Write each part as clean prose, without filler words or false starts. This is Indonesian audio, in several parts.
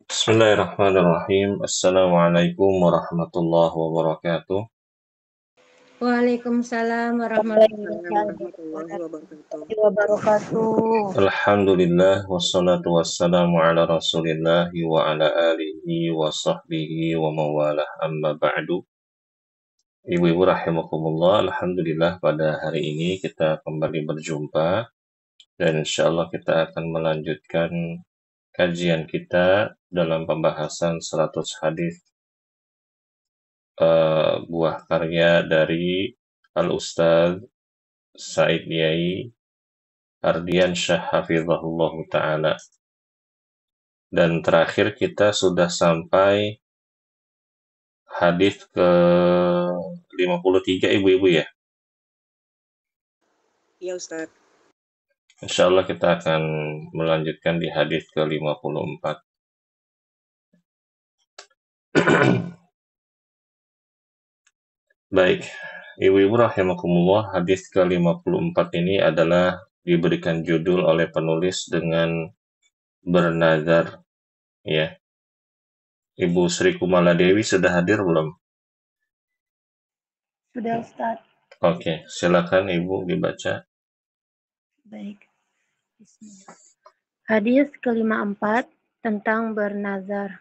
Bismillahirrahmanirrahim. Assalamualaikum warahmatullahi wabarakatuh. Waalaikumsalam Waalaikumsalam warahmatullahi warahmatullahi wabarakatuh. wabarakatuh. Alhamdulillah wassalatu wassalamu ala Rasulillah wa ala alihi wa sahbihi wa mawalah amma ba'du. Ibu-ibu rahimakumullah, alhamdulillah pada hari ini kita kembali berjumpa dan insyaallah kita akan melanjutkan kajian kita dalam pembahasan 100 hadis buah karya dari Al-Ustadz Said Yai Ardian Syah Hafizahullah Ta'ala. Dan terakhir kita sudah sampai hadis ke 53 ibu-ibu ya. Iya Ustaz. Insyaallah kita akan melanjutkan di hadis ke 54. Baik, ibu-ibu rahimakumullah, hadis ke 54 ini adalah diberikan judul oleh penulis dengan bernazar, ya. Ibu Sri Kumala Dewi sudah hadir belum? Sudah Ustaz. Oke, silakan Ibu dibaca. Baik. Bismillah. Hadis ke-54 tentang bernazar.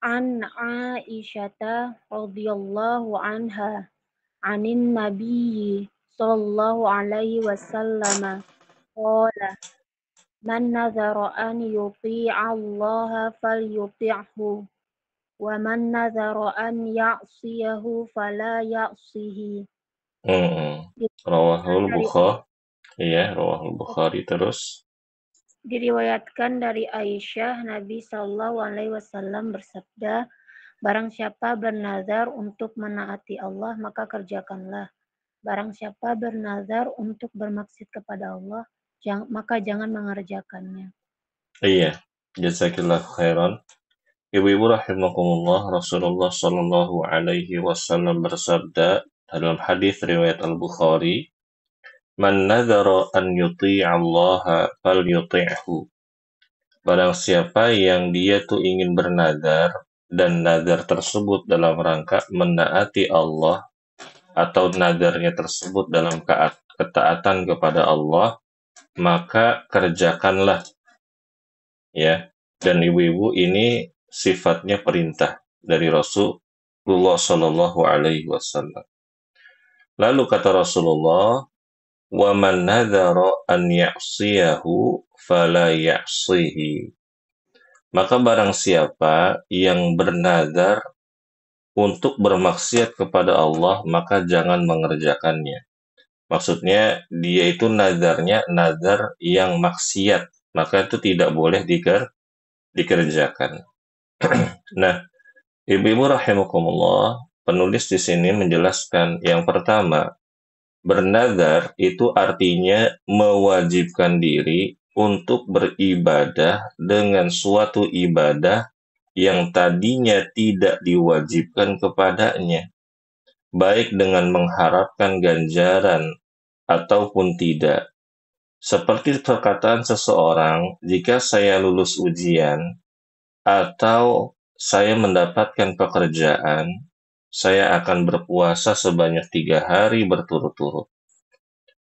An Aisyata radhiyallahu anha anin nabiyyi sallallahu alaihi wasallam qala man nazara an yuti'a Allah falyuti'hu wa man nazara an ya'siyahu fala ya'sihi. Rawahul Bukhari. Iya, Rawahul Bukhari terus. Diriwayatkan dari Aisyah, Nabi Shallallahu Alaihi Wasallam bersabda, barang siapa bernazar untuk menaati Allah, maka kerjakanlah. Barang siapa bernazar untuk bermaksud kepada Allah, maka jangan mengerjakannya. Iya, jazakillah khairan. Ibu-ibu rahimakumullah, Rasulullah Shallallahu Alaihi Wasallam bersabda dalam hadis riwayat Al-Bukhari, "Man nazara an yuti'a Allah falyuti'hu." Barang siapa yang dia tuh ingin bernazar dan nazar tersebut dalam rangka menaati Allah atau nazarnya tersebut dalam ketaatan kepada Allah, maka kerjakanlah. Ya. Dan ibu-ibu, ini sifatnya perintah dari Rasulullah Shallallahu Alaihi Wasallam. Lalu kata Rasulullah, wa man nadzara an ya'siyahu fala ya'sihi. Maka barang siapa yang bernazar untuk bermaksiat kepada Allah, maka jangan mengerjakannya. Maksudnya dia itu nazarnya nazar yang maksiat, maka itu tidak boleh dikerjakan. Nah, ibu-ibu rahimakumullah, penulis di sini menjelaskan yang pertama, bernazar itu artinya mewajibkan diri untuk beribadah dengan suatu ibadah yang tadinya tidak diwajibkan kepadanya, baik dengan mengharapkan ganjaran ataupun tidak. Seperti perkataan seseorang, jika saya lulus ujian atau saya mendapatkan pekerjaan, saya akan berpuasa sebanyak 3 hari berturut-turut.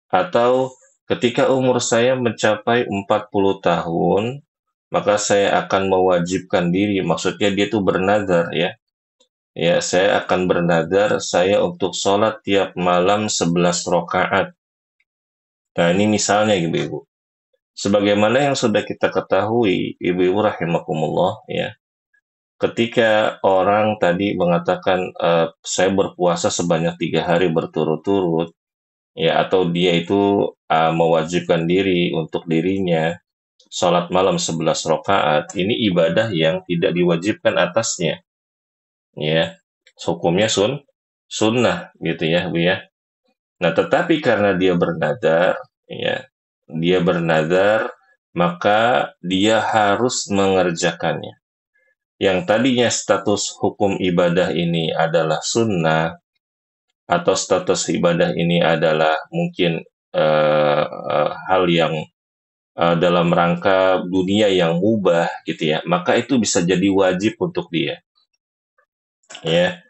Atau ketika umur saya mencapai 40 tahun, maka saya akan mewajibkan diri, maksudnya dia itu bernazar ya. Ya, saya akan bernazar saya untuk sholat tiap malam 11 rakaat. Nah, ini misalnya ibu-ibu. Sebagaimana yang sudah kita ketahui, ibu-ibu rahimakumullah ya. Ketika orang tadi mengatakan saya berpuasa sebanyak 3 hari berturut-turut, ya, atau dia itu mewajibkan diri untuk dirinya sholat malam 11 rakaat, ini ibadah yang tidak diwajibkan atasnya, ya, hukumnya sunnah gitu ya, Bu ya. Nah, tetapi karena dia bernazar, ya, maka dia harus mengerjakannya. Yang tadinya status hukum ibadah ini adalah sunnah, atau status ibadah ini adalah mungkin hal yang dalam rangka dunia yang mubah gitu ya, maka itu bisa jadi wajib untuk dia. Ya.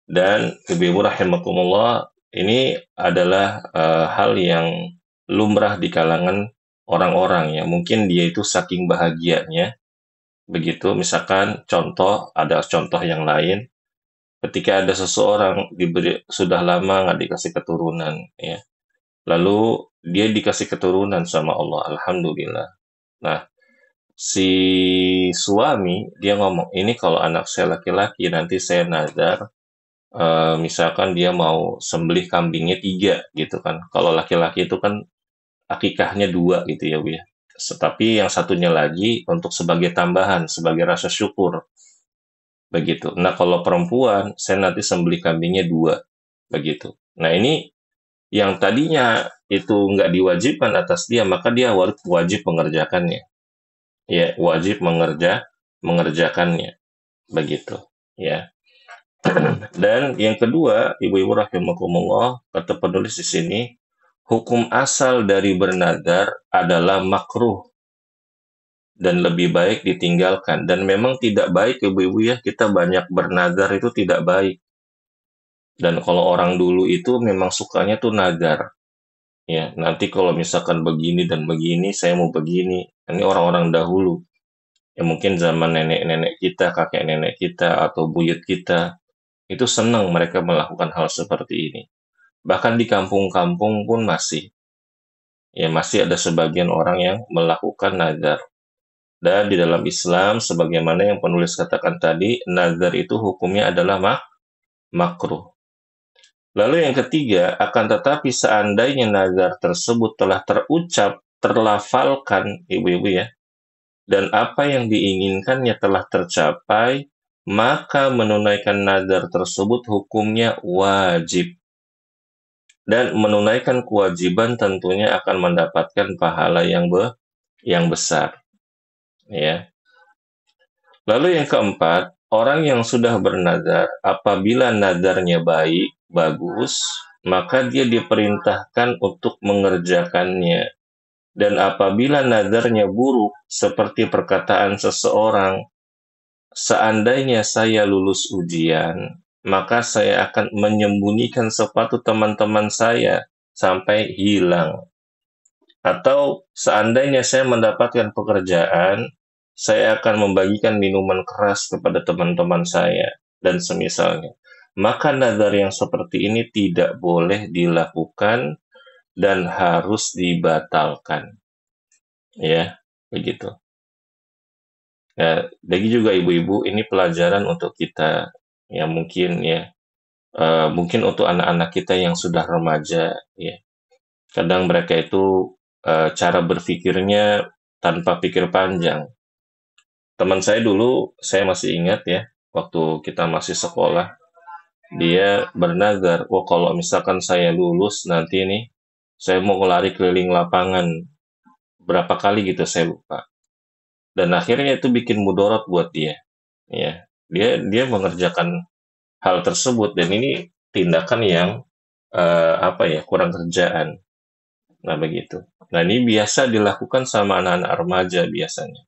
Dan ibu-ibu rahimakumullah, ini adalah hal yang lumrah di kalangan orang-orang ya. Mungkin dia itu saking bahagianya, begitu. Misalkan ada contoh yang lain, ketika ada seseorang sudah lama nggak dikasih keturunan, ya. Lalu dia dikasih keturunan sama Allah, alhamdulillah. Nah, si suami dia ngomong, ini kalau anak saya laki-laki nanti saya nazar, misalkan dia mau sembelih kambingnya 3 gitu kan. Kalau laki-laki itu kan akikahnya 2 gitu ya Bu ya. Tapi yang satunya lagi untuk sebagai tambahan, sebagai rasa syukur, begitu. Nah kalau perempuan, saya nanti sembelih kambingnya 2, begitu. Nah ini yang tadinya itu nggak diwajibkan atas dia, maka dia wajib mengerjakannya. Ya, wajib mengerjakannya, begitu. Ya. Dan yang kedua, ibu-ibu rahimakumullah, kata penulis di sini, hukum asal dari bernadar adalah makruh dan lebih baik ditinggalkan. Dan memang tidak baik ibu-ibu ya, kita banyak bernadar itu tidak baik. Dan kalau orang dulu itu memang sukanya tuh nadar. Ya, nanti kalau misalkan begini dan begini, saya mau begini. Ini orang-orang dahulu. Ya mungkin zaman nenek-nenek kita, kakek nenek kita, atau buyut kita, itu senang mereka melakukan hal seperti ini. Bahkan di kampung-kampung pun masih ada sebagian orang yang melakukan nazar. Dan di dalam Islam, sebagaimana yang penulis katakan tadi, nazar itu hukumnya adalah makruh. Lalu yang ketiga, akan tetapi seandainya nazar tersebut telah terucap, terlafalkan, ibu-ibu ya, dan apa yang diinginkannya telah tercapai, maka menunaikan nazar tersebut hukumnya wajib. Dan menunaikan kewajiban tentunya akan mendapatkan pahala yang besar. Ya. Lalu yang keempat, orang yang sudah bernazar, apabila nazarnya baik, bagus, maka dia diperintahkan untuk mengerjakannya. Dan apabila nazarnya buruk, seperti perkataan seseorang, seandainya saya lulus ujian, maka saya akan menyembunyikan sepatu teman-teman saya sampai hilang. Atau seandainya saya mendapatkan pekerjaan, saya akan membagikan minuman keras kepada teman-teman saya, dan semisalnya. Maka nazar yang seperti ini tidak boleh dilakukan dan harus dibatalkan. Ya, begitu. Ya, bagi juga ibu-ibu, ini pelajaran untuk kita, ya mungkin untuk anak-anak kita yang sudah remaja, ya. Kadang mereka itu cara berpikirnya tanpa pikir panjang. Teman saya dulu, saya masih ingat ya, waktu kita masih sekolah, dia bernazar, wah kalau misalkan saya lulus nanti nih, saya mau lari keliling lapangan berapa kali gitu saya lupa. Dan akhirnya itu bikin mudorot buat dia. Ya, dia mengerjakan hal tersebut dan ini tindakan yang kurang kerjaan. Nah, begitu. Nah, ini biasa dilakukan sama anak-anak remaja biasanya.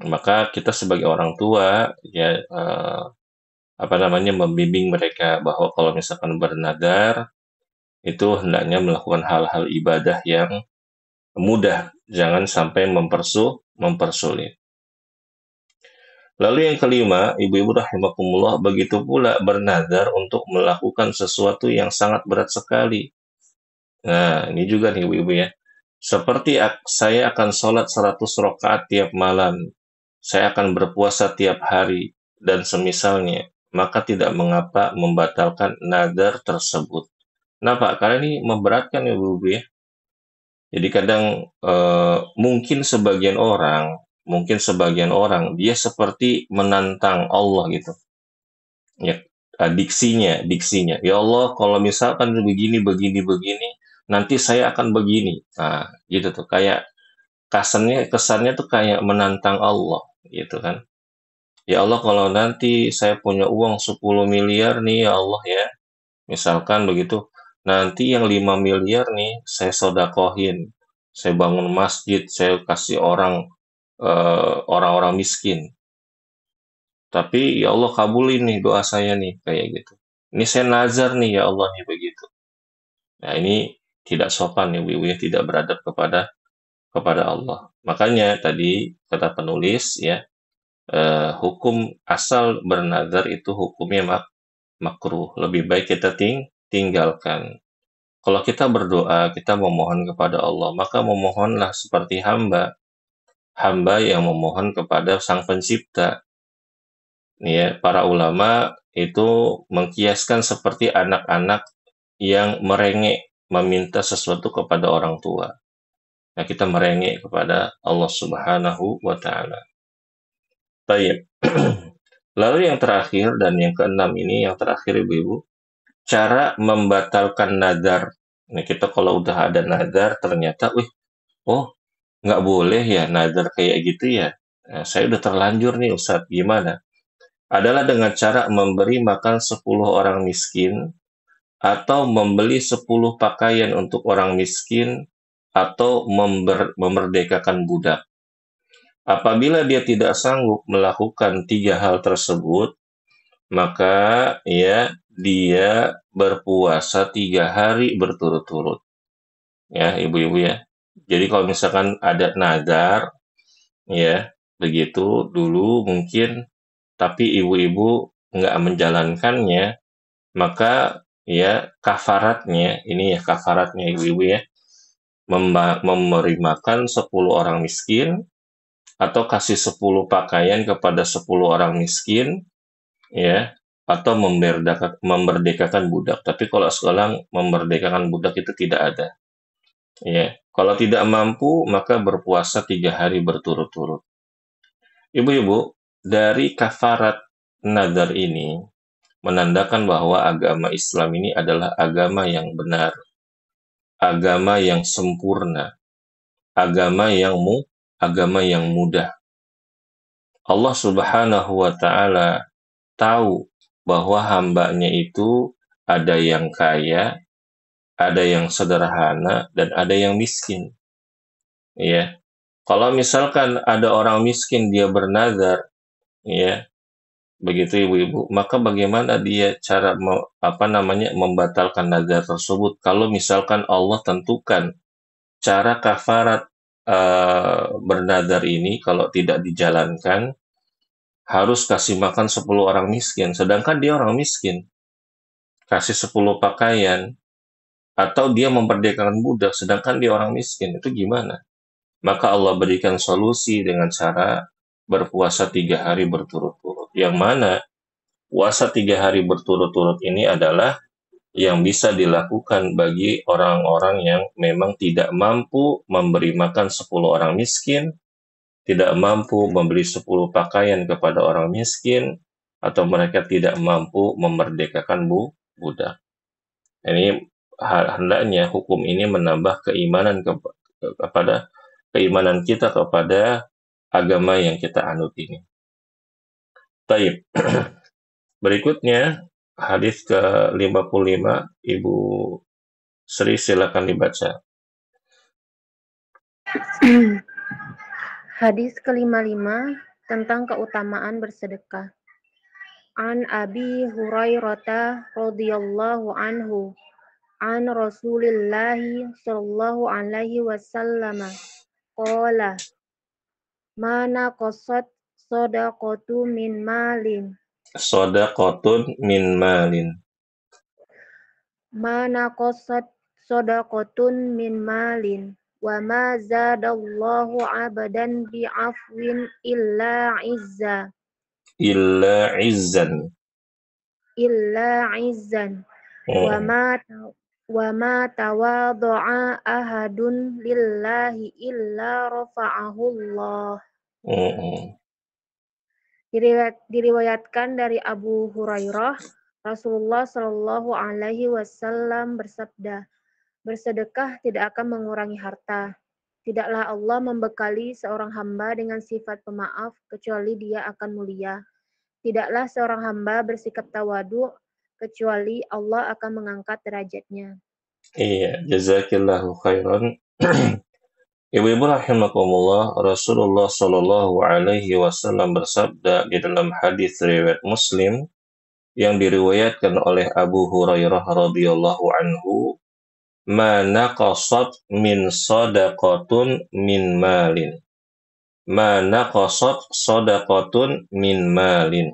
Maka kita sebagai orang tua ya membimbing mereka bahwa kalau misalkan bernadar itu hendaknya melakukan hal-hal ibadah yang mudah, jangan sampai mempersulit. Lalu yang kelima, ibu-ibu rahimakumullah, begitu pula bernazar untuk melakukan sesuatu yang sangat berat sekali. Nah, ini juga nih ibu-ibu ya. Seperti saya akan sholat 100 rakaat tiap malam, saya akan berpuasa tiap hari, dan semisalnya, maka tidak mengapa membatalkan nazar tersebut. Kenapa? Karena ini memberatkan ya ibu-ibu ya. Jadi kadang mungkin sebagian orang dia seperti menantang Allah gitu. Ya, diksinya. Ya Allah, kalau misalkan begini, nanti saya akan begini. Nah, gitu tuh. Kayak kesannya tuh kayak menantang Allah, gitu kan. Ya Allah, kalau nanti saya punya uang 10 miliar nih, ya Allah ya. Misalkan begitu, nanti yang 5 miliar nih saya sodakohin. saya bangun masjid, saya kasih orang-orang miskin. Tapi ya Allah kabulin nih doa saya nih kayak gitu. Ini saya nazar nih ya Allah nih begitu. Nah ini tidak sopan ya Wiwi, tidak beradab kepada Allah. Makanya tadi kata penulis ya, hukum asal bernazar itu hukumnya makruh. Lebih baik kita tinggalkan. Kalau kita berdoa, kita memohon kepada Allah, maka memohonlah seperti hamba yang memohon kepada Sang Pencipta. Ya, para ulama itu mengkiaskan seperti anak-anak yang merengek meminta sesuatu kepada orang tua. Nah, kita merengek kepada Allah Subhanahu wa taala. Baik. Lalu yang terakhir dan yang keenam ini, yang terakhir Ibu-ibu, cara membatalkan nadar. Nah, kita kalau udah ada nadar ternyata, oh nggak boleh ya nadar kayak gitu ya. Nah, saya udah terlanjur nih Ustadz, gimana? Adalah dengan cara memberi makan 10 orang miskin, atau membeli 10 pakaian untuk orang miskin, atau memerdekakan budak. Apabila dia tidak sanggup melakukan 3 hal tersebut, maka ya dia berpuasa 3 hari berturut-turut. Ya, ibu-ibu ya. Jadi kalau misalkan ada nadar, ya begitu dulu mungkin, tapi ibu-ibu nggak menjalankannya, maka ya kafaratnya, ini ya kafaratnya ibu-ibu ya, memberi makan 10 orang miskin, atau kasih 10 pakaian kepada 10 orang miskin, ya, atau memerdekakan budak. Tapi kalau sekarang memerdekakan budak itu tidak ada. Ya, kalau tidak mampu maka berpuasa 3 hari berturut-turut. Ibu-ibu, dari kafarat nadar ini menandakan bahwa agama Islam ini adalah agama yang benar, agama yang sempurna, agama yang mudah. Allah Subhanahu wa taala tahu bahwa hambanya itu ada yang kaya, ada yang sederhana, dan ada yang miskin. Ya, kalau misalkan ada orang miskin dia bernazar, ya, begitu ibu-ibu, maka bagaimana dia cara membatalkan nazar tersebut? Kalau misalkan Allah tentukan cara kafarat bernazar ini kalau tidak dijalankan harus kasih makan 10 orang miskin, sedangkan dia orang miskin, kasih 10 pakaian, atau dia memperdekakan budak, sedangkan dia orang miskin, itu gimana? Maka Allah berikan solusi dengan cara berpuasa 3 hari berturut-turut. Yang mana puasa 3 hari berturut-turut ini adalah yang bisa dilakukan bagi orang-orang yang memang tidak mampu memberi makan 10 orang miskin, tidak mampu membeli 10 pakaian kepada orang miskin, atau mereka tidak mampu memerdekakan budak. Ini hendaknya hukum ini menambah kepada keimanan kita kepada agama yang kita anut ini. Taib. Berikutnya hadis ke-55, Ibu Sri silakan dibaca. Hadis ke-55 tentang keutamaan bersedekah. An Abi Hurairah radhiyallahu anhu an Rasulillah sallallahu alaihi wasallam qala mana qasat sadaqatu min malin Shadaqatun min malin. mana qasat sadaqatun min malin wa ma zadallahu abadan bi'afwin illa izzan Illa izzan. wa ma tawadha'a ahadun lillahi illa rafa'ahu Allah. Diriwayatkan dari Abu Hurairah, Rasulullah Shallallahu Alaihi Wasallam bersabda, bersedekah tidak akan mengurangi harta. Tidaklah Allah membekali seorang hamba dengan sifat pemaaf kecuali dia akan mulia. Tidaklah seorang hamba bersikap tawadu kecuali Allah akan mengangkat derajatnya. Iya, jazakillahu khairan. Ibu-ibu rahimakumullah, Rasulullah Shallallahu Alaihi Wasallam bersabda di dalam hadis riwayat Muslim yang diriwayatkan oleh Abu Hurairah radhiyallahu anhu, "Ma naqasat min sadaqatun min malin." Ma naqasat sadaqatun min malin.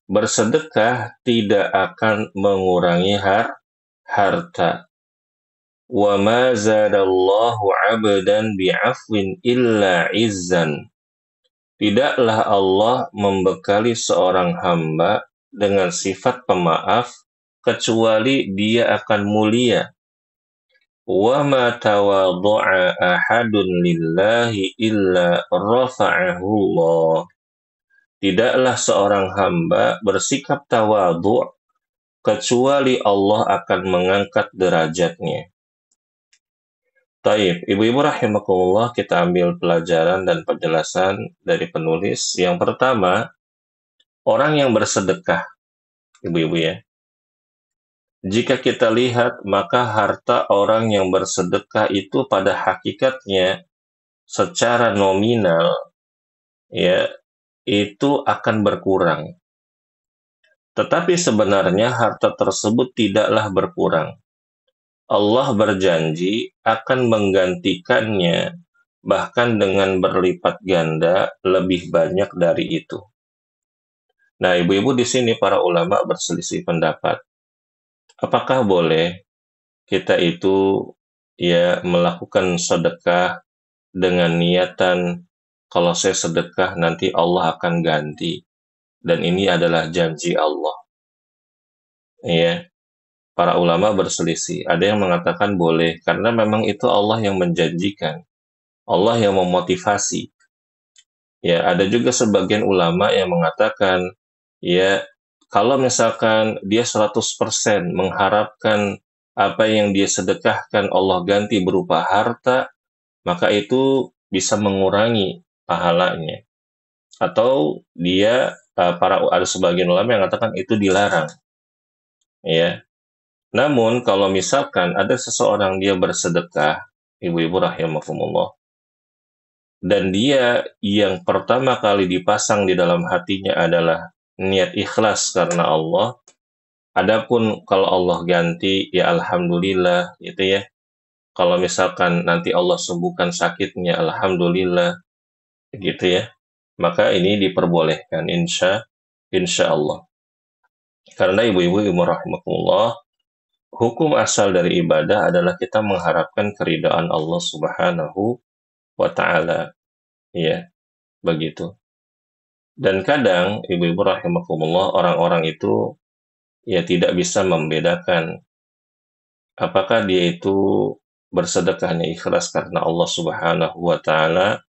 Bersedekah tidak akan mengurangi harta. Wa ma zadallahu 'abdan bi'afwin illa izzan. Tidaklah Allah membekali seorang hamba dengan sifat pemaaf kecuali dia akan mulia. Wa ma tawadhu'a ahadun lillahi illa rafa'ahu Allah. Tidaklah seorang hamba bersikap tawadhu' kecuali Allah akan mengangkat derajatnya. Taib, ibu-ibu rahimakumullah, kita ambil pelajaran dan penjelasan dari penulis. Yang pertama, orang yang bersedekah, ibu-ibu ya. Jika kita lihat, maka harta orang yang bersedekah itu pada hakikatnya secara nominal ya itu akan berkurang. Tetapi sebenarnya harta tersebut tidaklah berkurang. Allah berjanji akan menggantikannya bahkan dengan berlipat ganda lebih banyak dari itu. Nah, ibu-ibu di sini para ulama berselisih pendapat. Apakah boleh kita itu ya melakukan sedekah dengan niatan kalau saya sedekah nanti Allah akan ganti dan ini adalah janji Allah. Ya. Para ulama berselisih. Ada yang mengatakan boleh, karena memang itu Allah yang menjanjikan. Allah yang memotivasi. Ya, ada juga sebagian ulama yang mengatakan, ya, kalau misalkan dia 100% mengharapkan apa yang dia sedekahkan Allah ganti berupa harta, maka itu bisa mengurangi pahalanya. Atau dia, ada sebagian ulama yang mengatakan itu dilarang. Ya, namun kalau misalkan ada seseorang dia bersedekah, ibu-ibu rahimakumullah, dan dia yang pertama kali dipasang di dalam hatinya adalah niat ikhlas karena Allah, adapun kalau Allah ganti, ya alhamdulillah, gitu ya. Kalau misalkan nanti Allah sembuhkan sakitnya, alhamdulillah, gitu ya. Maka ini diperbolehkan, insya Allah. Karena ibu-ibu rahimakumullah, hukum asal dari ibadah adalah kita mengharapkan keridhaan Allah Subhanahu wa taala. Ya, begitu. Dan kadang ibu-ibu rahimakumullah, orang-orang itu ya tidak bisa membedakan apakah dia itu bersedekahnya ikhlas karena Allah Subhanahu wa taala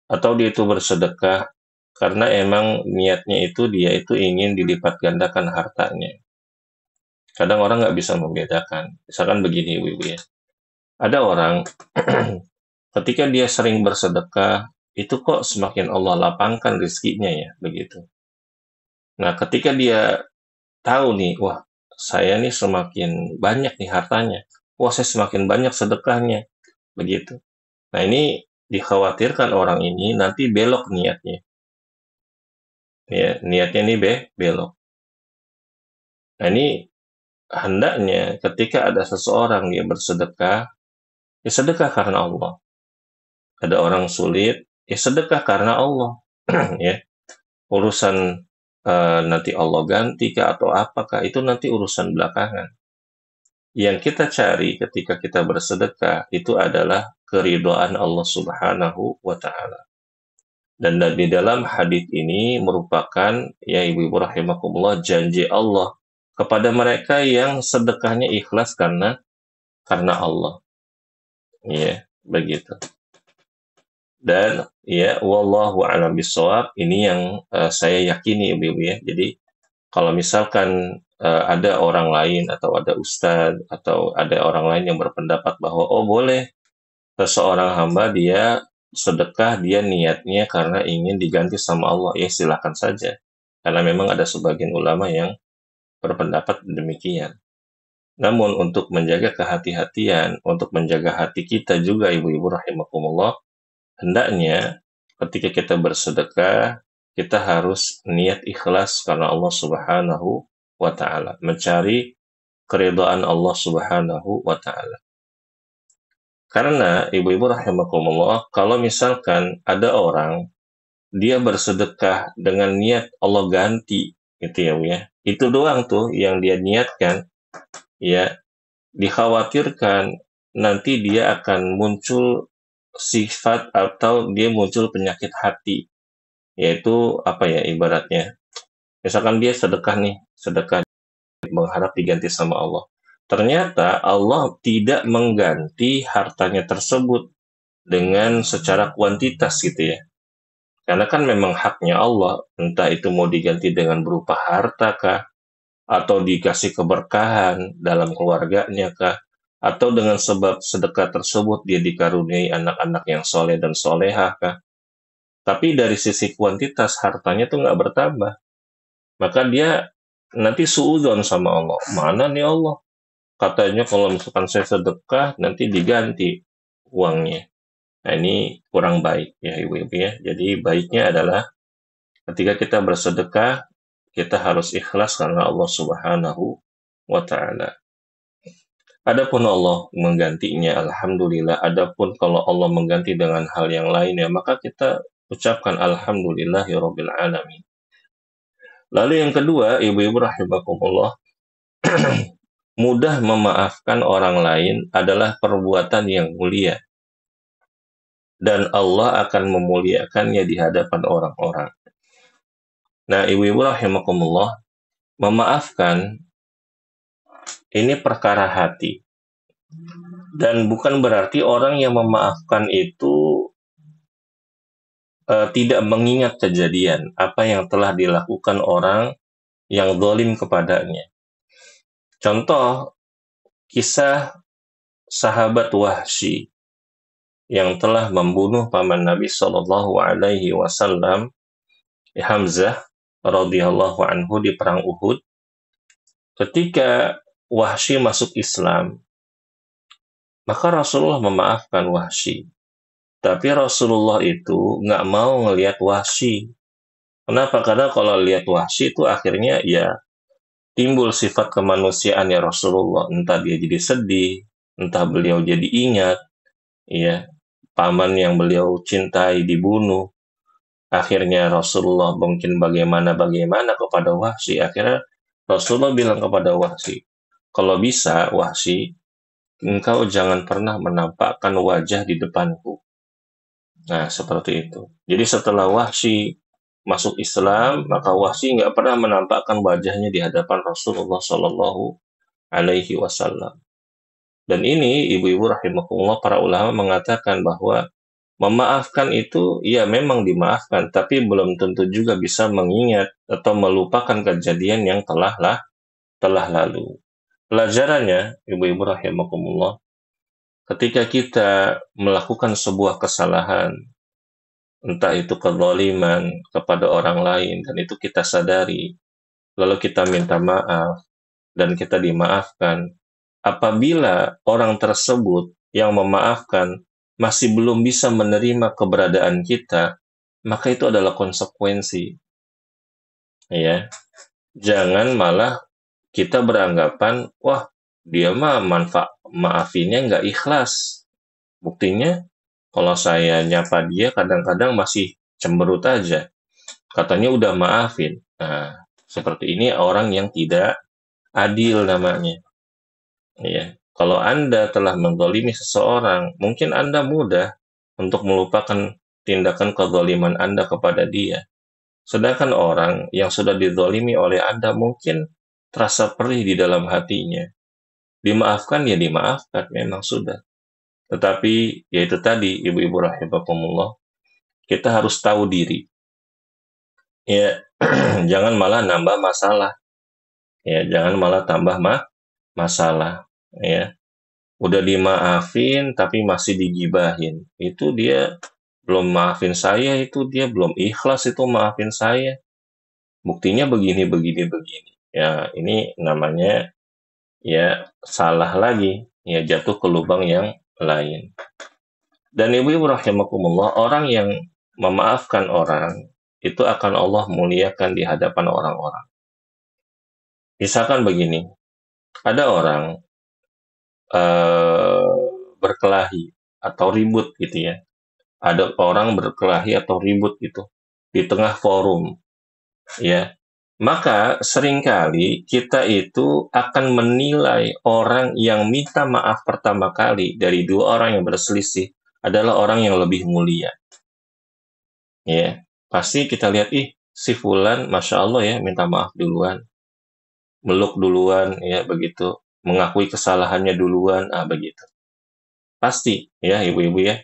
atau dia itu bersedekah karena emang niatnya itu dia itu ingin dilipat gandakan hartanya. Kadang orang nggak bisa membedakan. Misalkan begini ibu-ibu ya. Ada orang ketika dia sering bersedekah, itu kok semakin Allah lapangkan rezekinya ya, begitu. Nah, ketika dia tahu nih, wah, saya nih semakin banyak nih hartanya. Wah, saya semakin banyak sedekahnya, begitu. Nah, ini dikhawatirkan orang ini nanti belok niatnya. Ya, niatnya ini belok. Nah, ini hendaknya ketika ada seseorang yang bersedekah, ya sedekah karena Allah. Ada orang sulit, ya sedekah karena Allah. Ya, urusan nanti Allah ganti kah atau apakah itu nanti urusan belakangan. Yang kita cari ketika kita bersedekah itu adalah keridhaan Allah Subhanahu wa taala. Dan di dalam hadis ini merupakan ya ibu-ibu rahimakumullah janji Allah kepada mereka yang sedekahnya ikhlas karena Allah. Ya, begitu. Dan ya wallahu a'lam bishawab, ini yang saya yakini ibu-ibu ya. Jadi kalau misalkan ada orang lain atau ada ustadz atau ada orang lain yang berpendapat bahwa oh boleh seseorang hamba dia sedekah dia niatnya karena ingin diganti sama Allah, ya silakan saja. Karena memang ada sebagian ulama yang berpendapat demikian. Namun untuk menjaga kehati-hatian, untuk menjaga hati kita juga ibu-ibu rahimakumullah, hendaknya ketika kita bersedekah, kita harus niat ikhlas karena Allah Subhanahu wa taala, mencari keridhaan Allah Subhanahu wa taala. Karena ibu-ibu rahimakumullah, kalau misalkan ada orang dia bersedekah dengan niat Allah ganti gitu ya, Bu ya. Itu doang tuh yang dia niatkan, ya, dikhawatirkan nanti dia akan muncul sifat atau dia muncul penyakit hati, yaitu apa ya ibaratnya. Misalkan dia sedekah nih, sedekah mengharap diganti sama Allah. Ternyata Allah tidak mengganti hartanya tersebut dengan secara kuantitas gitu ya. Karena kan memang haknya Allah, entah itu mau diganti dengan berupa harta kah, atau dikasih keberkahan dalam keluarganya kah, atau dengan sebab sedekah tersebut dia dikaruniai anak-anak yang soleh dan solehah kah. Tapi dari sisi kuantitas hartanya tuh nggak bertambah. Maka dia nanti suudzon sama Allah. Mana nih Allah? Katanya kalau misalkan saya sedekah nanti diganti uangnya. Nah ini kurang baik ya ibu-ibu ya. Jadi baiknya adalah ketika kita bersedekah, kita harus ikhlas karena Allah Subhanahu wa taala. Adapun Allah menggantinya, alhamdulillah. Adapun kalau Allah mengganti dengan hal yang lain ya, maka kita ucapkan alhamdulillahirabbil alamin. Lalu yang kedua, ibu-ibu rahimakumullah, mudah memaafkan orang lain adalah perbuatan yang mulia dan Allah akan memuliakannya di hadapan orang-orang. Nah, ibu-ibu rahimakumullah, memaafkan ini perkara hati. Dan bukan berarti orang yang memaafkan itu tidak mengingat kejadian apa yang telah dilakukan orang yang zalim kepadanya. Contoh, kisah sahabat Wahsy yang telah membunuh paman Nabi Shallallahu Alaihi Wasallam, Hamzah radhiyallahu anhu di perang Uhud. Ketika Wahsy masuk Islam, maka Rasulullah memaafkan Wahsy. Tapi Rasulullah itu nggak mau ngelihat Wahsy. Kenapa? Karena kalau lihat Wahsy itu akhirnya ya timbul sifat kemanusiaan ya Rasulullah. Entah dia jadi sedih, entah beliau jadi ingat, ya paman yang beliau cintai dibunuh. Akhirnya Rasulullah mungkin bagaimana kepada Wahsy. Akhirnya Rasulullah bilang kepada Wahsy, kalau bisa Wahsy, engkau jangan pernah menampakkan wajah di depanku. Nah, seperti itu. Jadi setelah Wahsy masuk Islam, maka Wahsy nggak pernah menampakkan wajahnya di hadapan Rasulullah Shallallahu Alaihi Wasallam. Dan ini ibu-ibu rahimakumullah, para ulama mengatakan bahwa memaafkan itu ya memang dimaafkan, tapi belum tentu juga bisa mengingat atau melupakan kejadian yang telah lalu. Pelajarannya, ibu-ibu rahimakumullah, ketika kita melakukan sebuah kesalahan, entah itu kezaliman kepada orang lain, dan itu kita sadari, lalu kita minta maaf, dan kita dimaafkan. Apabila orang tersebut yang memaafkan masih belum bisa menerima keberadaan kita, maka itu adalah konsekuensi. Ya, jangan malah kita beranggapan, wah dia mah maafinnya nggak ikhlas. Buktinya, kalau saya nyapa dia kadang-kadang masih cemberut aja. Katanya udah maafin. Nah, seperti ini orang yang tidak adil namanya. Ya, kalau Anda telah menzalimi seseorang, mungkin Anda mudah untuk melupakan tindakan kezaliman Anda kepada dia. Sedangkan orang yang sudah dizalimi oleh Anda mungkin terasa perih di dalam hatinya. Dimaafkan ya dimaafkan, memang sudah. Tetapi yaitu tadi ibu-ibu rahimakumullah, kita harus tahu diri. Ya, jangan malah nambah masalah. Ya, jangan malah tambah masalah. Ya, udah dimaafin tapi masih digibahin. Itu dia belum maafin saya, itu dia belum ikhlas itu maafin saya. Buktinya begini. Ya, ini namanya ya salah lagi, ya jatuh ke lubang yang lain. Dan ibu-ibu rahimakumullah, orang yang memaafkan orang itu akan Allah muliakan di hadapan orang-orang. Misalkan begini, ada orang eh, berkelahi atau ribut gitu ya. Ada orang berkelahi atau ribut gitu di tengah forum, ya. Maka seringkali kita itu akan menilai orang yang minta maaf pertama kali dari dua orang yang berselisih adalah orang yang lebih mulia, ya. Pasti kita lihat, ih, si Fulan, Masya Allah ya, minta maaf duluan, meluk duluan, ya begitu, mengakui kesalahannya duluan, begitu. Pasti, ya ibu-ibu ya,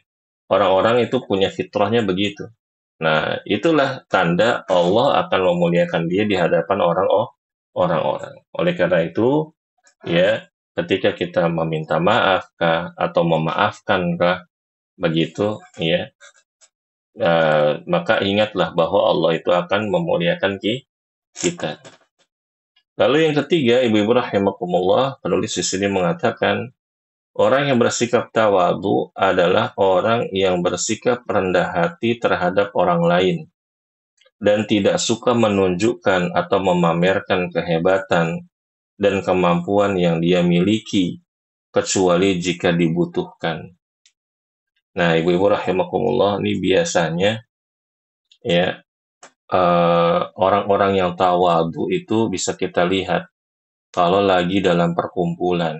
orang-orang itu punya fitrahnya begitu. Nah, itulah tanda Allah akan memuliakan dia di hadapan orang-orang. Oleh karena itu, ya, ketika kita meminta maaf kah, atau memaafkan kah, begitu, ya, maka ingatlah bahwa Allah itu akan memuliakan kita. Lalu yang ketiga, ibu-ibu rahimakumullah, penulis di sini mengatakan, orang yang bersikap tawadu adalah orang yang bersikap rendah hati terhadap orang lain dan tidak suka menunjukkan atau memamerkan kehebatan dan kemampuan yang dia miliki kecuali jika dibutuhkan. Nah, ibu-ibu rahimakumullah, ini biasanya ya orang-orang yang tawadu itu bisa kita lihat kalau lagi dalam perkumpulan.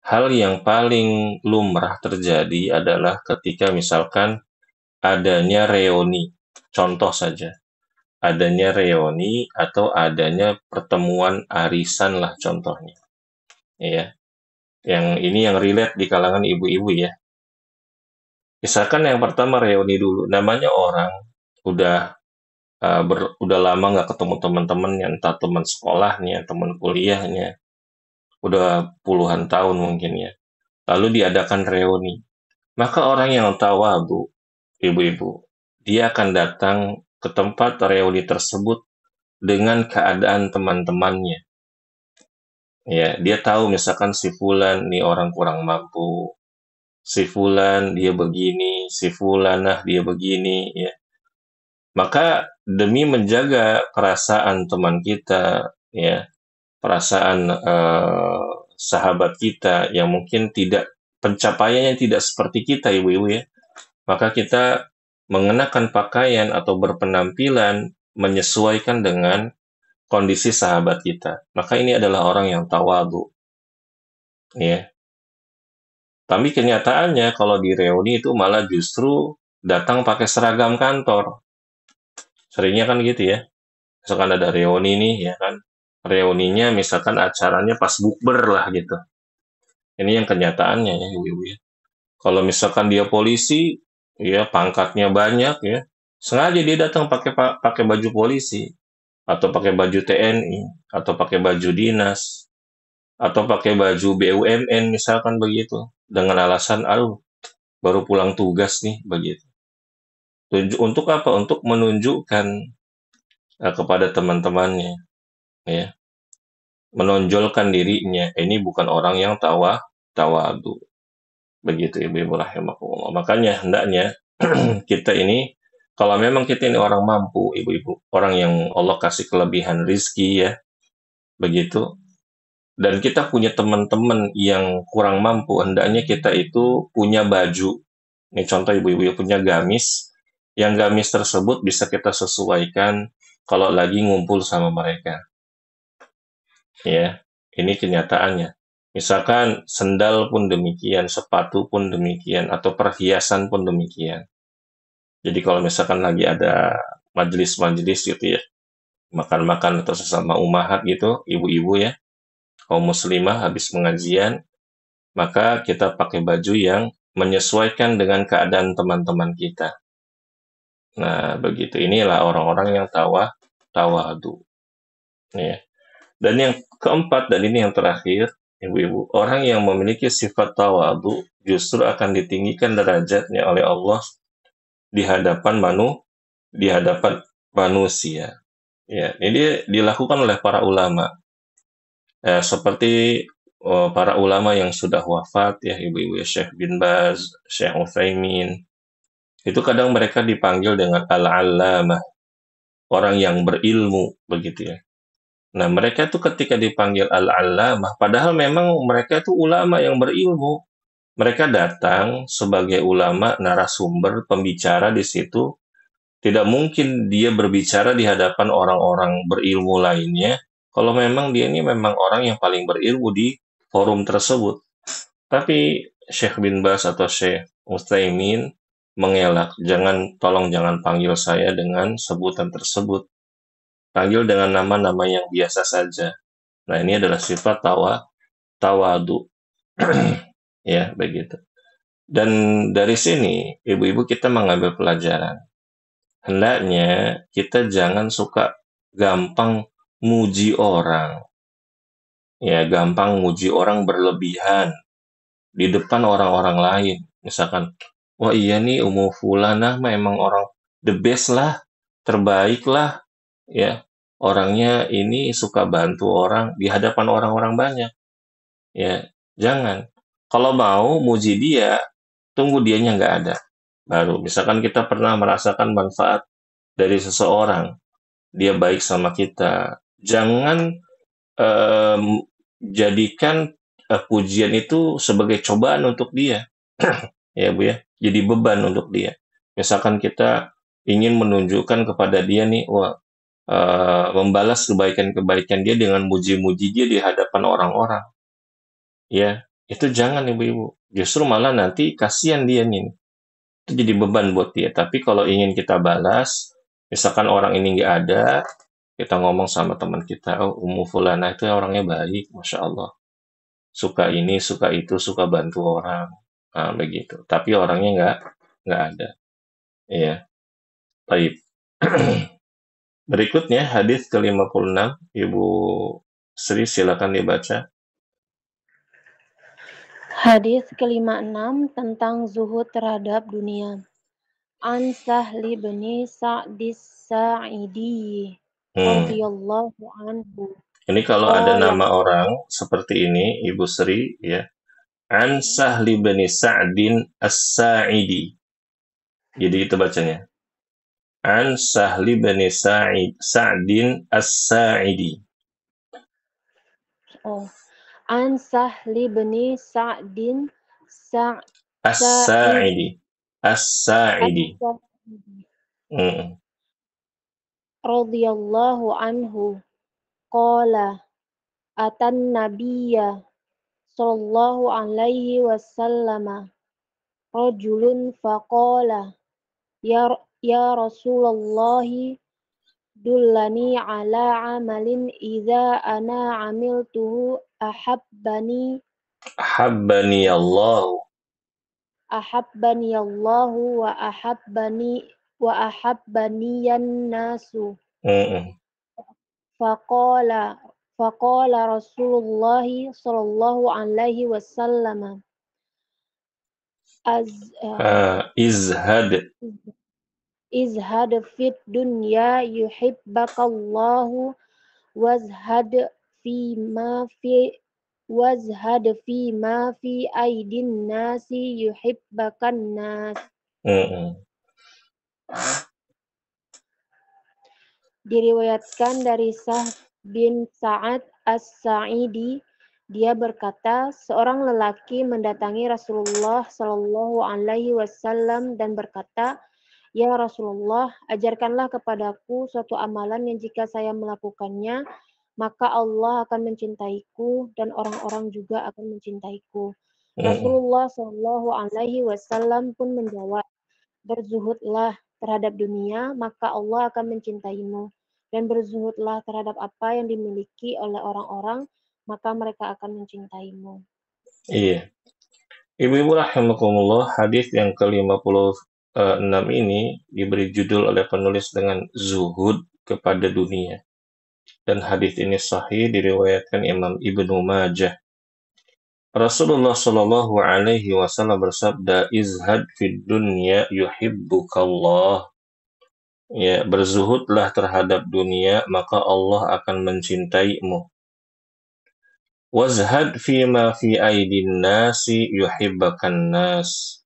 Hal yang paling lumrah terjadi adalah ketika misalkan adanya reuni, contoh saja, adanya reuni atau adanya pertemuan arisan lah contohnya, ya. Yang ini yang relate di kalangan ibu-ibu ya. Misalkan yang pertama reuni dulu, namanya orang udah udah lama nggak ketemu teman-temannya, entah teman sekolahnya, teman kuliahnya, udah puluhan tahun mungkin ya. Lalu diadakan reuni. Maka orang yang tawadu, ibu-ibu, dia akan datang ke tempat reuni tersebut dengan keadaan teman-temannya. Ya, dia tahu misalkan si Fulan nih orang kurang mampu, si Fulan dia begini, si Fulanah dia begini, ya. Maka demi menjaga perasaan teman kita, ya, perasaan sahabat kita yang mungkin tidak pencapaiannya tidak seperti kita, ibu-ibu ya, maka kita mengenakan pakaian atau berpenampilan menyesuaikan dengan kondisi sahabat kita. Maka ini adalah orang yang tawadu, ya. Tapi kenyataannya kalau di reuni itu malah justru datang pakai seragam kantor. Seringnya kan gitu ya. Misalkan ada reuni nih, ya kan. Reuninya misalkan acaranya pas bukber lah gitu. Ini yang kenyataannya ya, ibu-ibu ya. Kalau misalkan dia polisi, ya pangkatnya banyak ya, sengaja dia datang pakai pakai baju polisi atau pakai baju TNI atau pakai baju dinas atau pakai baju BUMN misalkan begitu dengan alasan aduh baru pulang tugas nih begitu. Untuk apa? Untuk menunjukkan kepada teman-temannya ya, menonjolkan dirinya ini bukan orang yang tawadu. Begitu ibu-ibu rahimakumullah. Makanya hendaknya kita ini kalau memang kita ini orang mampu, ibu-ibu, orang yang Allah kasih kelebihan rizki ya, begitu. Dan kita punya teman-teman yang kurang mampu, hendaknya kita itu punya baju. Ini contoh ibu-ibu yang punya gamis, yang gamis tersebut bisa kita sesuaikan kalau lagi ngumpul sama mereka. Ya, ini kenyataannya. Misalkan sendal pun demikian, sepatu pun demikian, atau perhiasan pun demikian. Jadi kalau misalkan lagi ada majelis-majelis gitu ya, makan-makan atau sesama umahat gitu, ibu-ibu ya, kaum muslimah habis pengajian, maka kita pakai baju yang menyesuaikan dengan keadaan teman-teman kita. Nah, begitu. Inilah orang-orang yang tawadu. Ya. Dan yang keempat, dan ini yang terakhir, ibu-ibu, orang yang memiliki sifat tawadu justru akan ditinggikan derajatnya oleh Allah di hadapan manusia. Ya, ini dilakukan oleh para ulama. Seperti para ulama yang sudah wafat ya, ibu-ibu ya, Syekh bin Baz, Syekh Utsaimin, itu kadang mereka dipanggil dengan al-allamah, orang yang berilmu begitu ya. Nah, mereka tuh ketika dipanggil al-allamah, padahal memang mereka itu ulama yang berilmu. Mereka datang sebagai ulama, narasumber, pembicara di situ. Tidak mungkin dia berbicara di hadapan orang-orang berilmu lainnya kalau memang dia ini memang orang yang paling berilmu di forum tersebut. Tapi Syekh bin Baz atau Syekh Utsaimin mengelak, tolong jangan panggil saya dengan sebutan tersebut. Panggil dengan nama-nama yang biasa saja. Nah, ini adalah sifat tawadu. Ya, begitu. Dan dari sini, ibu-ibu kita mengambil pelajaran. Hendaknya kita jangan suka gampang muji orang. Ya, gampang muji orang berlebihan di depan orang-orang lain. Misalkan, wah iya nih Umu Fulanah mah emang orang the best lah, terbaik lah. Ya, orangnya ini suka bantu orang di hadapan orang-orang banyak. Ya, jangan. Kalau mau muji dia, tunggu dianya nggak ada. Baru, misalkan kita pernah merasakan manfaat dari seseorang, dia baik sama kita. Jangan jadikan pujian itu sebagai cobaan untuk dia, ya Bu ya. Jadi beban untuk dia. Misalkan kita ingin menunjukkan kepada dia nih, wah, membalas kebaikan-kebaikan dia dengan muji-muji dia di hadapan orang-orang. Ya, itu jangan ibu-ibu. Justru malah nanti kasihan dia nih. Itu jadi beban buat dia. Tapi kalau ingin kita balas, misalkan orang ini nggak ada, kita ngomong sama teman kita, oh Ummu Fulana itu orangnya baik, Masya Allah. Suka ini, suka itu, suka bantu orang. Nah, begitu. Tapi orangnya nggak ada. Iya, baik. Berikutnya hadis ke-56, Ibu Sri silakan dibaca. Hadis ke-56 tentang zuhud terhadap dunia. An Sahli bin Sa'dis Sa'idi radhiyallahu anhu. Ini kalau ada Qala nama orang seperti ini, Ibu Sri, ya. An Sahli bin Sa'din As-Sa'idi. Jadi itu bacanya. An Sahli bin Sa'din As-Sa'idi. An Sahli bin Sa'din As-Sa'idi. As-Sa'idi. radhiyallahu anhu. Qala atan nabiyya sallallahu alaihi wasallam rajulun faqala ya Rasulullah dullani ala amalin idza ana amiltuhu ahabbani Allah wa ahabbaniyan nasu. Faqala Rasulullah sallallahu alaihi wasallam izhad fit dunya yuhibbakallahu wazhad fi ma fi aidin nasi yuhibbakan nas. Diriwayatkan dari Sa'd bin Sa'ad As-Sa'idi, dia berkata, seorang lelaki mendatangi Rasulullah Shallallahu Alaihi Wasallam dan berkata, ya Rasulullah, ajarkanlah kepadaku suatu amalan yang jika saya melakukannya, maka Allah akan mencintaiku dan orang-orang juga akan mencintaiku. Rasulullah Shallallahu Alaihi Wasallam pun menjawab, berzuhudlah terhadap dunia, maka Allah akan mencintaimu. Dan berzuhudlah terhadap apa yang dimiliki oleh orang-orang, maka mereka akan mencintaimu. Iya. Ibu-ibu rahimakumullah, hadis yang ke-56 ini diberi judul oleh penulis dengan zuhud kepada dunia. Dan hadis ini sahih diriwayatkan Imam Ibnu Majah. Rasulullah Shallallahu Alaihi Wasallam bersabda, izhad fid dunya yuhibbukallah. Ya, berzuhudlah terhadap dunia, maka Allah akan mencintaimu. Wazhad fima fi aidin nasi yuhibbakan nas.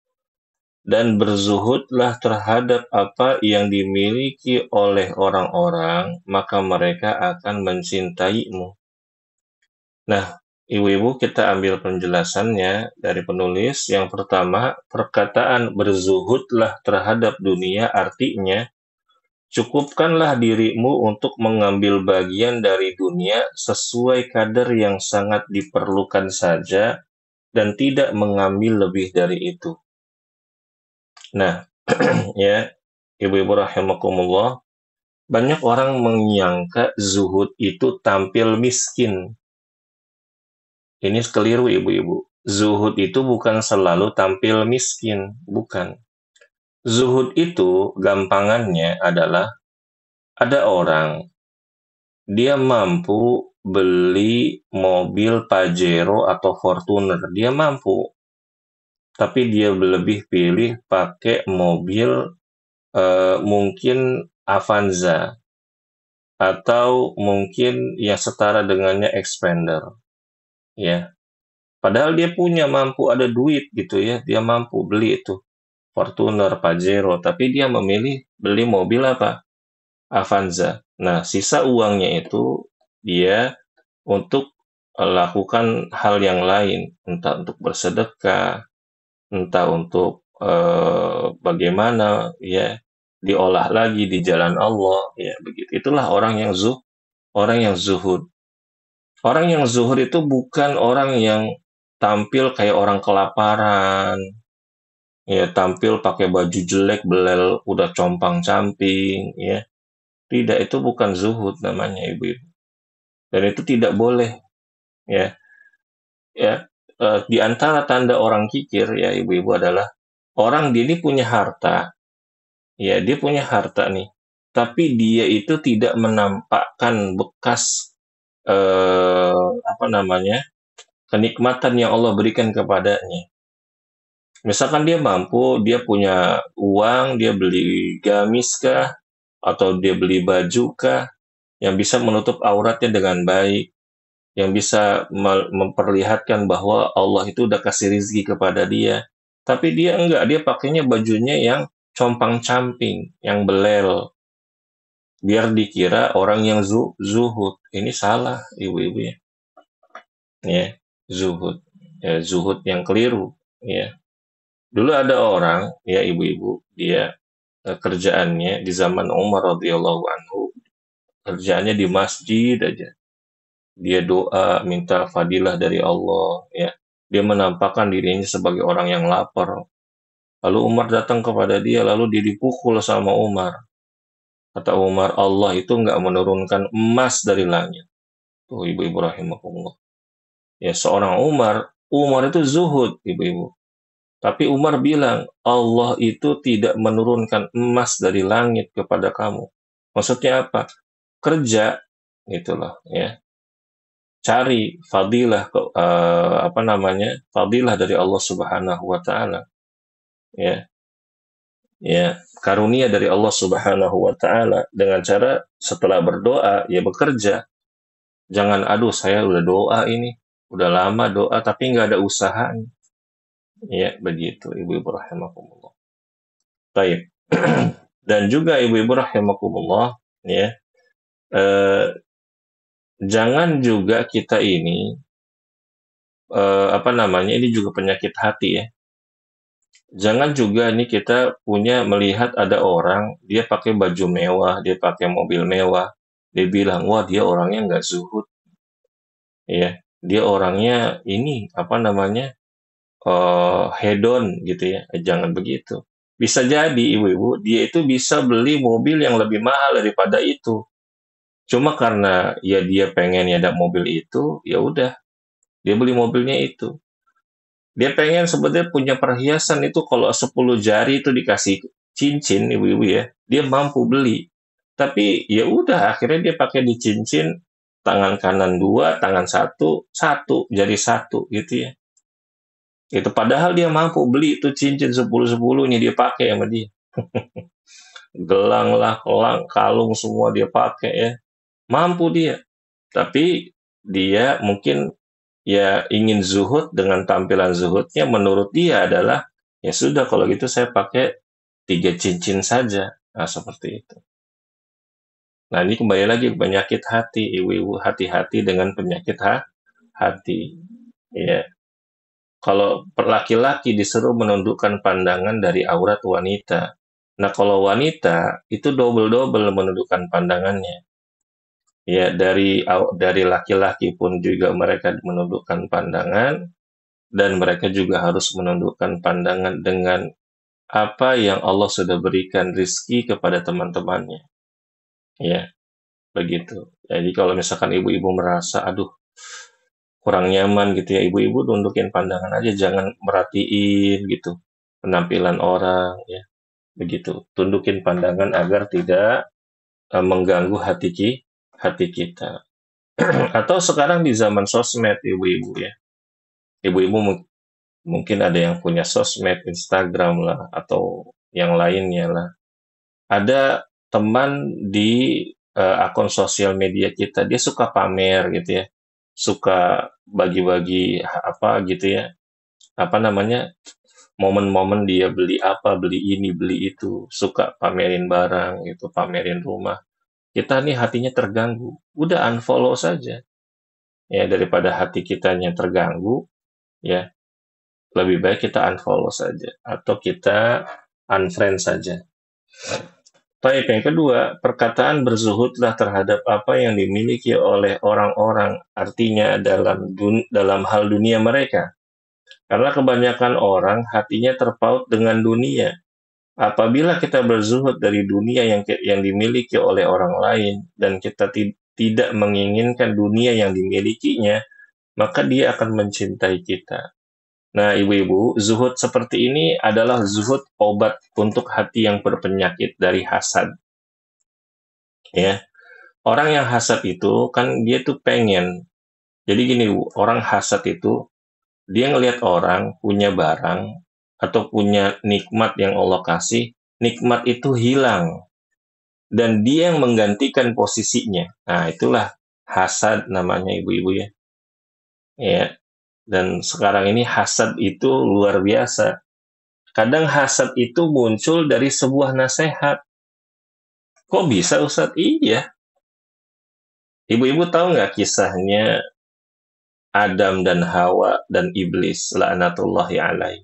Dan berzuhudlah terhadap apa yang dimiliki oleh orang-orang, maka mereka akan mencintaimu. Nah, ibu-ibu, kita ambil penjelasannya dari penulis. Yang pertama, perkataan berzuhudlah terhadap dunia artinya, cukupkanlah dirimu untuk mengambil bagian dari dunia sesuai kadar yang sangat diperlukan saja dan tidak mengambil lebih dari itu. Nah, ya, ibu-ibu rahimakumullah, banyak orang menyangka zuhud itu tampil miskin. Ini keliru, ibu-ibu. Zuhud itu bukan selalu tampil miskin, bukan. Zuhud itu gampangannya adalah ada orang, dia mampu beli mobil Pajero atau Fortuner, dia mampu, tapi dia lebih pilih pakai mobil mungkin Avanza atau mungkin yang setara dengannya Expander, ya. Padahal dia mampu, ada duit gitu ya, dia mampu beli itu Fortuner, Pajero, tapi dia memilih beli mobil apa? Avanza. Nah, sisa uangnya itu dia untuk lakukan hal yang lain, entah untuk bersedekah, entah untuk bagaimana ya, diolah lagi di jalan Allah, ya begitu. Itulah orang yang zuhud. Orang yang zuhud itu bukan orang yang tampil kayak orang kelaparan, ya tampil pakai baju jelek, belel, udah compang-camping, ya. Tidak, itu bukan zuhud namanya, ibu-ibu. Dan itu tidak boleh, ya. Ya, di antara tanda orang kikir, ya ibu-ibu, adalah orang dia ini punya harta, ya dia punya harta nih, tapi dia itu tidak menampakkan bekas apa namanya, kenikmatan yang Allah berikan kepadanya. Misalkan dia mampu, dia punya uang, dia beli gamis kah, atau dia beli baju kah, yang bisa menutup auratnya dengan baik, yang bisa memperlihatkan bahwa Allah itu udah kasih rizki kepada dia. Tapi dia enggak, dia pakainya bajunya yang compang-camping, yang belel. Biar dikira orang yang zuhud. Ini salah, ibu-ibu ya. Ya, zuhud. Ya, zuhud yang keliru. Ya. Dulu ada orang, ya ibu-ibu, dia kerjaannya di zaman Umar radhiyallahu anhu, kerjaannya di masjid aja. Dia doa, minta fadilah dari Allah, ya. Dia menampakkan dirinya sebagai orang yang lapar. Lalu Umar datang kepada dia, lalu dia dipukul sama Umar. Kata Umar, Allah itu nggak menurunkan emas dari langit. Tuh, ibu-ibu rahimahullah. Ya, seorang Umar itu zuhud, ibu-ibu. Tapi Umar bilang, Allah itu tidak menurunkan emas dari langit kepada kamu. Maksudnya apa? Kerja, itulah, ya. Cari fadilah, apa namanya, fadilah dari Allah Subhanahu wa Ta'ala, ya, ya, karunia dari Allah Subhanahu wa Ta'ala dengan cara setelah berdoa, ya bekerja. Jangan, aduh, saya udah doa ini, udah lama doa, tapi nggak ada usahanya. Ya, begitu, ibu-ibu rahimakumullah. Baik. Dan juga ibu-ibu rahimakumullah, ya, jangan juga kita ini, apa namanya, ini juga penyakit hati ya. Jangan juga nih kita melihat ada orang, dia pakai baju mewah, dia pakai mobil mewah, dia bilang, wah dia orangnya nggak zuhud, ya. Dia orangnya ini, apa namanya, hedon gitu ya. Jangan begitu. Bisa jadi ibu-ibu, dia itu bisa beli mobil yang lebih mahal daripada itu. Cuma karena ya dia pengen ada mobil itu, ya udah, dia beli mobilnya itu. Dia pengen sebenarnya punya perhiasan itu, kalau 10 jari itu dikasih cincin, ibu-ibu ya, dia mampu beli. Tapi ya udah, akhirnya dia pakai di cincin, tangan kanan 2, tangan satu, jari satu gitu ya. Itu padahal dia mampu beli itu cincin 10-10-nya dia pakai sama dia. Gelang lah, kalung semua dia pakai ya. Mampu dia. Tapi dia mungkin ya ingin zuhud dengan tampilan zuhudnya menurut dia adalah ya sudah kalau gitu saya pakai 3 cincin saja. Nah, seperti itu. Nah, ini kembali lagi penyakit hati, ibu-ibu hati-hati dengan penyakit hati. Ya, kalau laki-laki disuruh menundukkan pandangan dari aurat wanita. Nah, kalau wanita itu double-double menundukkan pandangannya. Ya, dari laki-laki pun juga mereka menundukkan pandangan dan mereka juga harus menundukkan pandangan dengan apa yang Allah sudah berikan rizki kepada teman-temannya. Ya, begitu. Jadi kalau misalkan ibu-ibu merasa, aduh, kurang nyaman gitu ya, ibu-ibu tundukin pandangan aja, jangan merhatiin gitu penampilan orang ya, begitu. Tundukin pandangan agar tidak mengganggu hati kita. Atau sekarang di zaman sosmed ibu-ibu ya, ibu-ibu mungkin ada yang punya sosmed, Instagram lah atau yang lainnya lah. Ada teman di akun sosial media kita, dia suka pamer gitu ya, suka bagi-bagi apa gitu ya, apa namanya, momen-momen dia beli apa, beli ini, beli itu, suka pamerin barang gitu, pamerin rumah. Kita nih hatinya terganggu, udah unfollow saja. Ya, daripada hati kitanya terganggu, ya, lebih baik kita unfollow saja atau kita unfriend saja. Baik, yang kedua, perkataan berzuhudlah terhadap apa yang dimiliki oleh orang-orang, artinya dalam hal dunia mereka. Karena kebanyakan orang hatinya terpaut dengan dunia. Apabila kita berzuhud dari dunia yang dimiliki oleh orang lain dan kita tidak menginginkan dunia yang dimilikinya, maka dia akan mencintai kita. Nah, ibu-ibu, zuhud seperti ini adalah zuhud obat untuk hati yang berpenyakit dari hasad. Ya, orang yang hasad itu kan dia tuh pengen. Jadi gini, Bu, orang hasad itu dia ngelihat orang punya barang atau punya nikmat yang Allah kasih, nikmat itu hilang dan dia yang menggantikan posisinya. Nah, itulah hasad namanya ibu-ibu ya. Ya, dan sekarang ini hasad itu luar biasa. Kadang hasad itu muncul dari sebuah nasihat. Kok bisa Ustadz? Iya. Ibu-ibu tahu nggak kisahnya Adam dan Hawa dan Iblis laknatullahi alaih?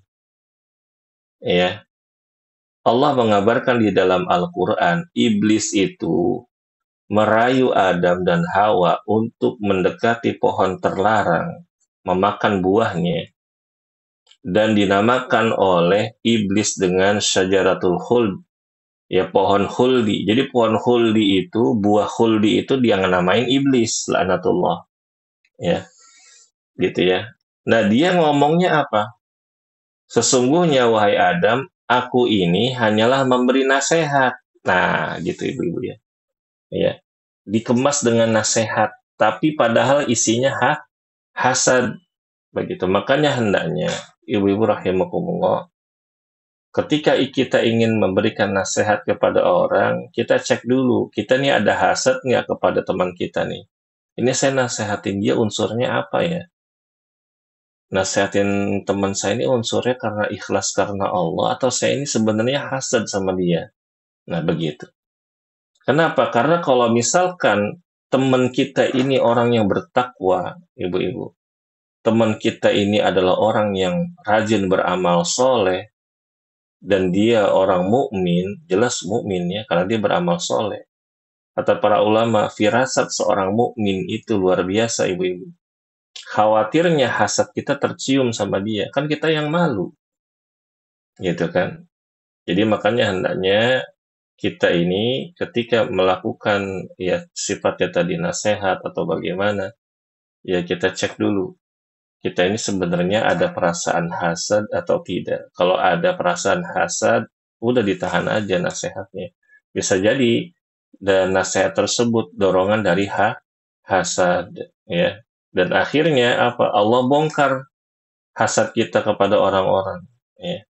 Ya. Allah mengabarkan di dalam Al-Quran, Iblis itu merayu Adam dan Hawa untuk mendekati pohon terlarang, memakan buahnya, dan dinamakan oleh Iblis dengan Syajaratul Khuld, ya pohon khuldi. Jadi pohon khuldi itu, buah khuldi itu dia namain Iblis, laknatullah. Ya, gitu ya. Nah, dia ngomongnya apa? Sesungguhnya, wahai Adam, aku ini hanyalah memberi nasihat. Nah, gitu ibu-ibu ya. Ya, dikemas dengan nasihat, tapi padahal isinya hasad. Begitu. Makanya hendaknya, ibu-ibu rahimakumullah, ketika kita ingin memberikan nasihat kepada orang, kita cek dulu, kita nih ada hasad nggak kepada teman kita nih. Ini saya nasihatin dia unsurnya apa ya? Nasihatin teman saya ini unsurnya karena ikhlas karena Allah, atau saya ini sebenarnya hasad sama dia. Nah, begitu. Kenapa? Karena kalau misalkan teman kita ini orang yang bertakwa, ibu-ibu, teman kita ini adalah orang yang rajin beramal soleh, dan dia orang mukmin, jelas mukmin ya, karena dia beramal soleh. Kata para ulama, firasat seorang mukmin itu luar biasa, ibu-ibu. Khawatirnya hasad kita tercium sama dia, kan kita yang malu, gitu kan. Jadi makanya hendaknya kita ini ketika melakukan ya sifatnya tadi nasihat atau bagaimana, ya kita cek dulu. Kita ini sebenarnya ada perasaan hasad atau tidak. Kalau ada perasaan hasad, udah ditahan aja nasihatnya. Bisa jadi dan nasihat tersebut dorongan dari hasad, ya. Dan akhirnya apa? Allah bongkar hasad kita kepada orang-orang, ya.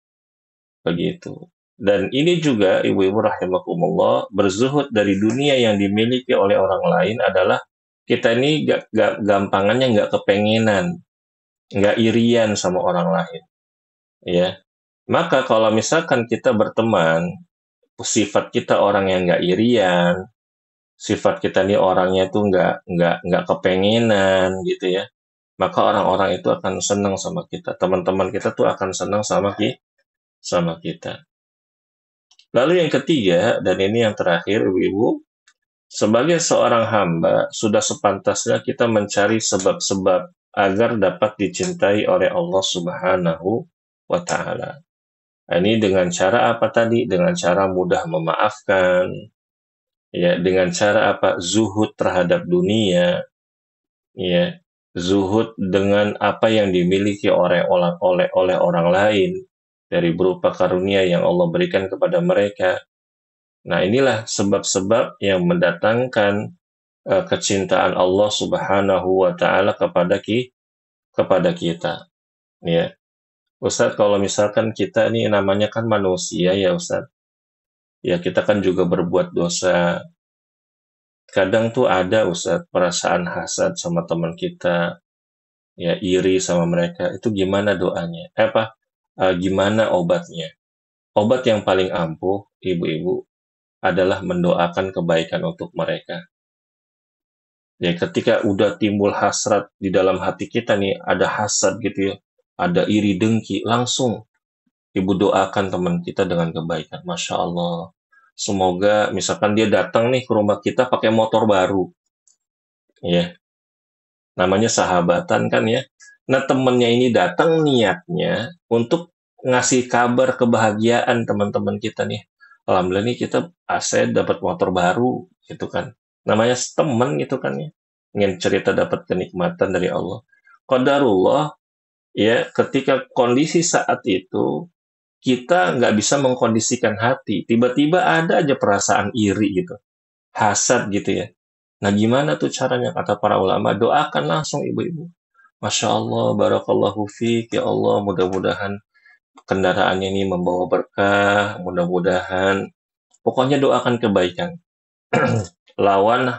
Begitu. Dan ini juga ibu-ibu rahimakumullah, berzuhud dari dunia yang dimiliki oleh orang lain adalah kita ini gampangannya nggak kepengenan nggak irian sama orang lain, ya. Maka kalau misalkan kita berteman, sifat kita orang yang nggak irian, sifat kita nih orangnya tuh nggak kepengenan gitu ya, maka orang-orang itu akan senang sama kita. Teman-teman kita tuh akan senang sama kita. Lalu yang ketiga, dan ini yang terakhir, Ibu-ibu, sebagai seorang hamba, sudah sepantasnya kita mencari sebab-sebab agar dapat dicintai oleh Allah Subhanahu wa Ta'ala. Ini dengan cara apa tadi? Dengan cara mudah memaafkan, ya, dengan cara apa? Zuhud terhadap dunia, ya, zuhud dengan apa yang dimiliki oleh orang lain dari berupa karunia yang Allah berikan kepada mereka. Nah, inilah sebab-sebab yang mendatangkan kecintaan Allah Subhanahu wa Ta'ala kepada kita. Ya, Ustadz, kalau misalkan kita ini namanya kan manusia ya Ustadz, ya kita kan juga berbuat dosa. Kadang tuh ada Ustadz perasaan hasad sama teman kita, ya iri sama mereka. Itu gimana doanya? Gimana obatnya? Obat yang paling ampuh, ibu-ibu, adalah mendoakan kebaikan untuk mereka. Ya, ketika udah timbul hasrat di dalam hati kita nih, ada hasad gitu ya, ada iri dengki, langsung ibu doakan teman kita dengan kebaikan. Masya Allah. Semoga misalkan dia datang nih ke rumah kita pakai motor baru, ya, namanya sahabatan kan ya. Nah, temennya ini datang niatnya untuk ngasih kabar kebahagiaan teman-teman kita nih. Alhamdulillah nih kita aset dapat motor baru gitu kan. Namanya teman gitu kan ya. Ingin cerita dapat kenikmatan dari Allah. Qadarullah, ya, ketika kondisi saat itu kita nggak bisa mengkondisikan hati. Tiba-tiba ada aja perasaan iri gitu. Hasad gitu ya. Nah, gimana tuh caranya? Kata para ulama, doakan langsung ibu-ibu. Masya Allah, barakallahu fiik, ya Allah, mudah-mudahan kendaraannya ini membawa berkah, mudah-mudahan. Pokoknya doakan kebaikan. Lawan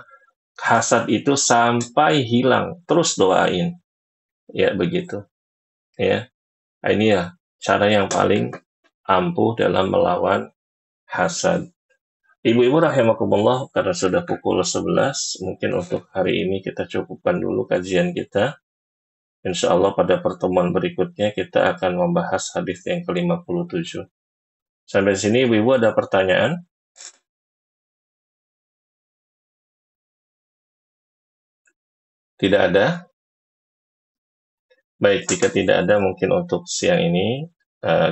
hasad itu sampai hilang, terus doain. Ya, begitu. Ya, ini ya cara yang paling ampuh dalam melawan hasad. Ibu-ibu rahimakumullah, karena sudah pukul 11, mungkin untuk hari ini kita cukupkan dulu kajian kita. Insya Allah pada pertemuan berikutnya kita akan membahas hadis yang ke-57. Sampai sini Ibu-ibu ada pertanyaan? Tidak ada? Baik, jika tidak ada mungkin untuk siang ini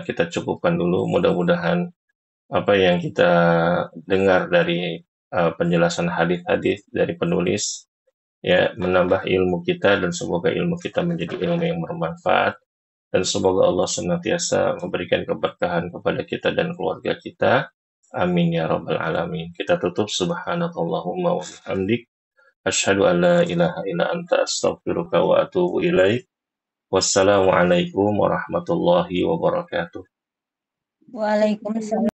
kita cukupkan dulu. Mudah-mudahan apa yang kita dengar dari penjelasan hadis-hadis dari penulis ya menambah ilmu kita, dan semoga ilmu kita menjadi ilmu yang bermanfaat, dan semoga Allah senantiasa memberikan keberkahan kepada kita dan keluarga kita. Amin ya rabbal alamin. Kita tutup subhanakallahumma wa bihamdik asyhadu an la ilaha illa anta astaghfiruka wa atubu ilaik. Wassalamualaikum warahmatullahi wabarakatuh. Waalaikumsalam.